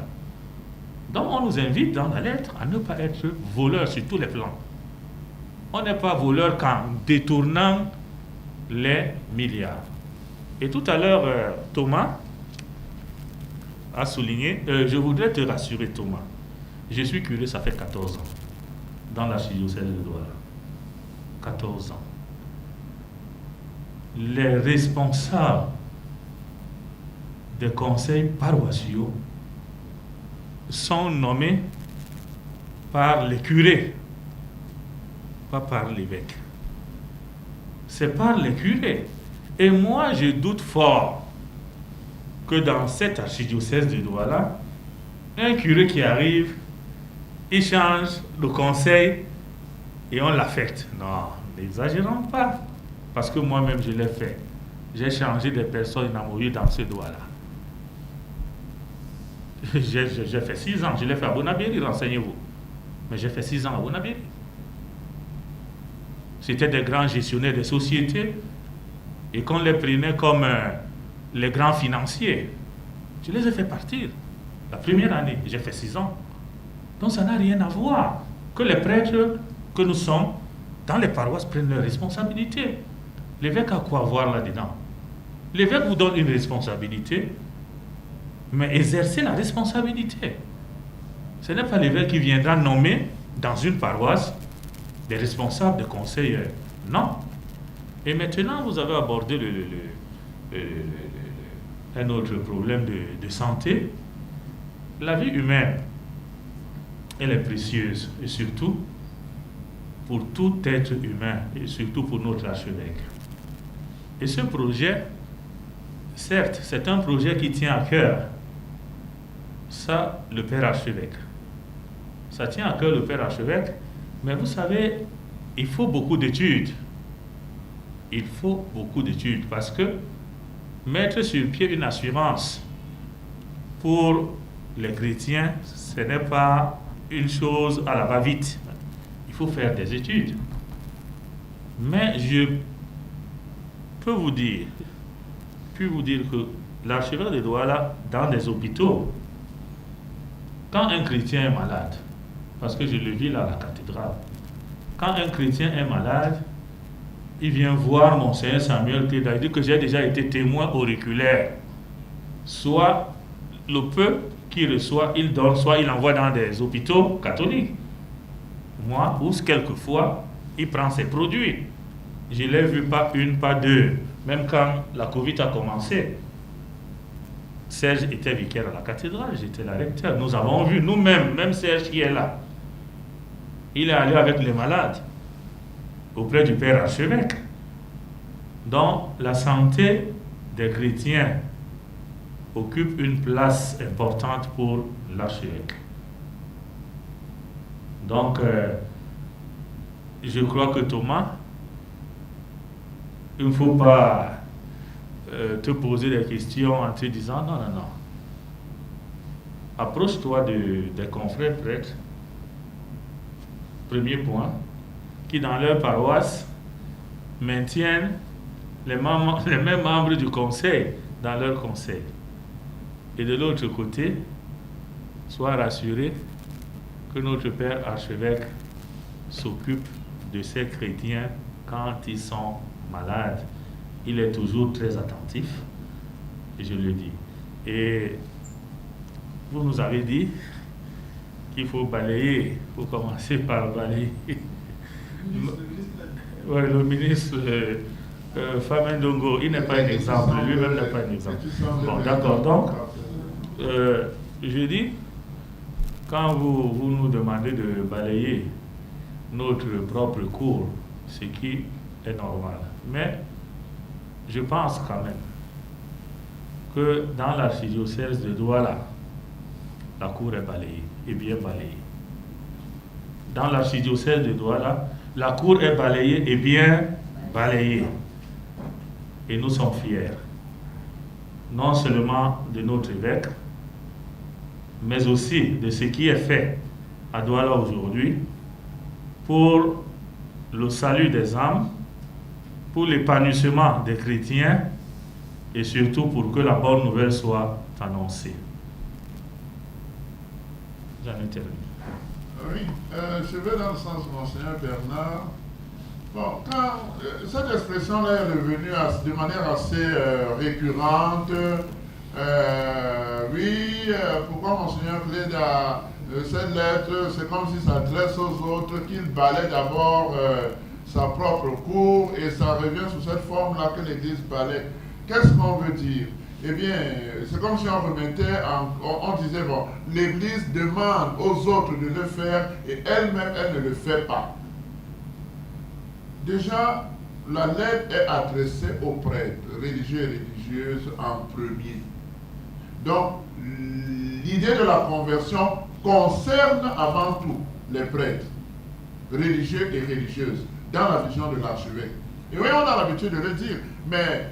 Donc on nous invite dans la lettre à ne pas être voleur sur tous les plans. On n'est pas voleur qu'en détournant les milliards. Et tout à l'heure, Thomas a souligné, je voudrais te rassurer, Thomas. Je suis curé, ça fait 14 ans, dans l'archidiocèse de Douala. 14 ans. Les responsables des conseils paroissiaux sont nommés par les curés, pas par l'évêque. C'est par les curés. Et moi, je doute fort que dans cet archidiocèse de Douala, un curé qui arrive, il change le conseil et on l'affecte. Non, n'exagérons pas. Parce que moi-même, je l'ai fait. J'ai changé des personnes inamoureuses dans ce Douala. J'ai fait 6 ans. Je l'ai fait à Bonabéry, renseignez-vous. Mais j'ai fait 6 ans à Bonabéry. C'était des grands gestionnaires de sociétés et qu'on les prenait comme les grands financiers. Je les ai fait partir. La première année, j'ai fait 6 ans. Donc ça n'a rien à voir. Que les prêtres que nous sommes dans les paroisses prennent leurs responsabilités. L'évêque a quoi voir là-dedans? L'évêque vous donne une responsabilité, mais exercez la responsabilité. Ce n'est pas l'évêque qui viendra nommer dans une paroisse des responsables de conseil. Non. Et maintenant, vous avez abordé un autre problème de santé. La vie humaine, elle est précieuse, et surtout pour tout être humain, et surtout pour notre archevêque. Et ce projet, certes, c'est un projet qui tient à cœur. Ça, le père archevêque. Ça tient à cœur le père archevêque, mais vous savez, il faut beaucoup d'études. Il faut beaucoup d'études parce que mettre sur pied une assurance pour les chrétiens, ce n'est pas une chose à la va-vite. Il faut faire des études. Mais je peux vous dire que l'archevêque de Douala, dans des hôpitaux, quand un chrétien est malade, parce que je le vis là à la cathédrale, quand un chrétien est malade, il vient voir Monseigneur Samuel Pléda, il dit que j'ai déjà été témoin auriculaire. Soit le peu qu'il reçoit, il donne, soit il envoie dans des hôpitaux catholiques. Moi, ou quelquefois, il prend ses produits. Je ne l'ai vu pas une, pas deux. Même quand la Covid a commencé, Serge était vicaire à la cathédrale, j'étais la recteur. Nous avons vu nous-mêmes, même Serge qui est là, il est allé avec les malades auprès du père archevêque. Donc, la santé des chrétiens occupe une place importante pour l'archevêque. Donc, je crois que Thomas, il ne faut pas te poser des questions en te disant non. Approche-toi des confrères prêtres, premier point, qui dans leur paroisse maintiennent les mêmes membres du conseil dans leur conseil. Et de l'autre côté, sois rassuré que notre père archevêque s'occupe de ces chrétiens quand ils sont malades. Il est toujours très attentif, et je le dis. Et vous nous avez dit qu'il faut balayer, il faut commencer par balayer. Oui, le ministre Famen Dongo, il n'est pas un exemple, lui-même n'est pas un exemple. Bon, d'accord, donc, je dis, quand vous nous demandez de balayer notre propre cour, ce qui est normal, mais je pense quand même que dans l'archidiocèse de Douala, la cour est balayée, et bien balayée. Dans l'archidiocèse de Douala, la cour est balayée et bien balayée. Et nous sommes fiers, non seulement de notre évêque, mais aussi de ce qui est fait à Douala aujourd'hui pour le salut des âmes, pour l'épanouissement des chrétiens et surtout pour que la bonne nouvelle soit annoncée. J'en ai terminé. Oui, je vais dans le sens de Monseigneur Bernard. Bon, quand cette expression-là est revenue de manière assez récurrente, pourquoi Monseigneur plaide à cette lettre, c'est comme si ça s'adresse aux autres, qu'il balaie d'abord sa propre cour et ça revient sous cette forme-là que l'Église balaie. Qu'est-ce qu'on veut dire? Eh bien, c'est comme si on remettait, on disait, bon, l'Église demande aux autres de le faire et elle-même, elle ne le fait pas. Déjà, la lettre est adressée aux prêtres, religieux et religieuses en premier. Donc, l'idée de la conversion concerne avant tout les prêtres, religieux et religieuses, dans la vision de l'archevêque. Et oui, on a l'habitude de le dire, mais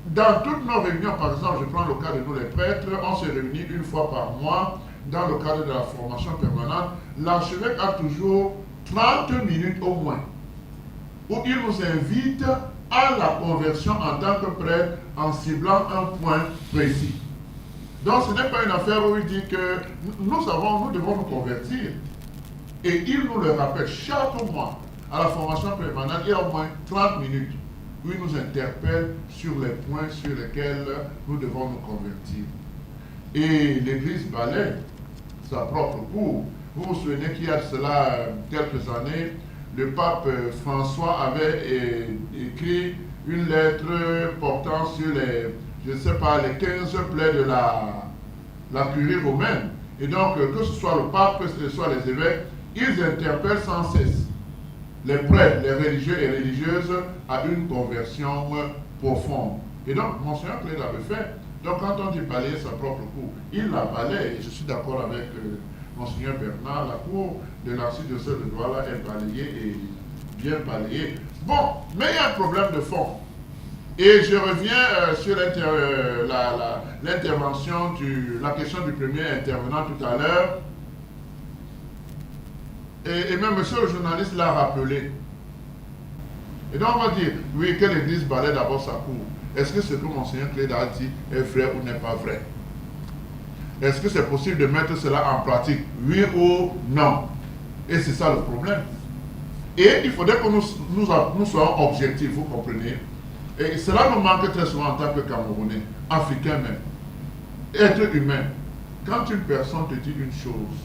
dans toutes nos réunions, par exemple, je prends le cas de nous les prêtres, on se réunit une fois par mois dans le cadre de la formation permanente. L'archevêque a toujours 30 minutes au moins, où il nous invite à la conversion en tant que prêtre en ciblant un point précis. Donc ce n'est pas une affaire où il dit que nous devons nous convertir. Et il nous le rappelle chaque mois à la formation permanente, il y a au moins 30 minutes où il nous interpelle sur les points sur lesquels nous devons nous convertir. Et l'Église balaie sa propre cour. Vous vous souvenez qu'il y a cela quelques années, le pape François avait écrit une lettre portant sur les 15 plaies de la curie romaine. Et donc, que ce soit le pape, que ce soit les évêques, ils interpellent sans cesse les prêtres, les religieux et religieuses à une conversion profonde. Et donc, Monseigneur Clé l'avait fait. Donc, quand on dit balayer sa propre cour, il la balaye. Et je suis d'accord avec Monseigneur Bernard, la cour de l'archidiocèse de Douala est balayée et bien balayée. Bon, mais il y a un problème de fond. Et je reviens sur l'intervention, la question du premier intervenant tout à l'heure. Et même monsieur le journaliste l'a rappelé. Et donc on va dire, oui, que l'église balaie d'abord sa cour. Est-ce que ce que Monseigneur Cléda a dit est vrai ou n'est pas vrai? Est-ce que c'est possible de mettre cela en pratique? Oui ou non? Et c'est ça le problème. Et il faudrait que nous soyons objectifs, vous comprenez? Et cela nous manque très souvent en tant que Camerounais, Africains même, être humain. Quand une personne te dit une chose,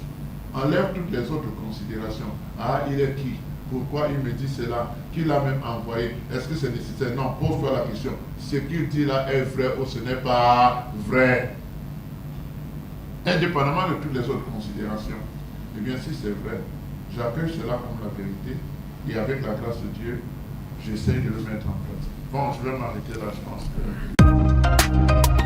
enlève toutes les autres considérations. Ah, il est qui? Pourquoi il me dit cela? Qui l'a même envoyé? Est-ce que c'est nécessaire? Non, pose-toi la question. Ce qu'il dit là est vrai ou ce n'est pas vrai? Indépendamment de toutes les autres considérations. Eh bien, si c'est vrai, j'accueille cela comme la vérité et avec la grâce de Dieu, j'essaye de le mettre en pratique. Bon, je vais m'arrêter là, je pense que...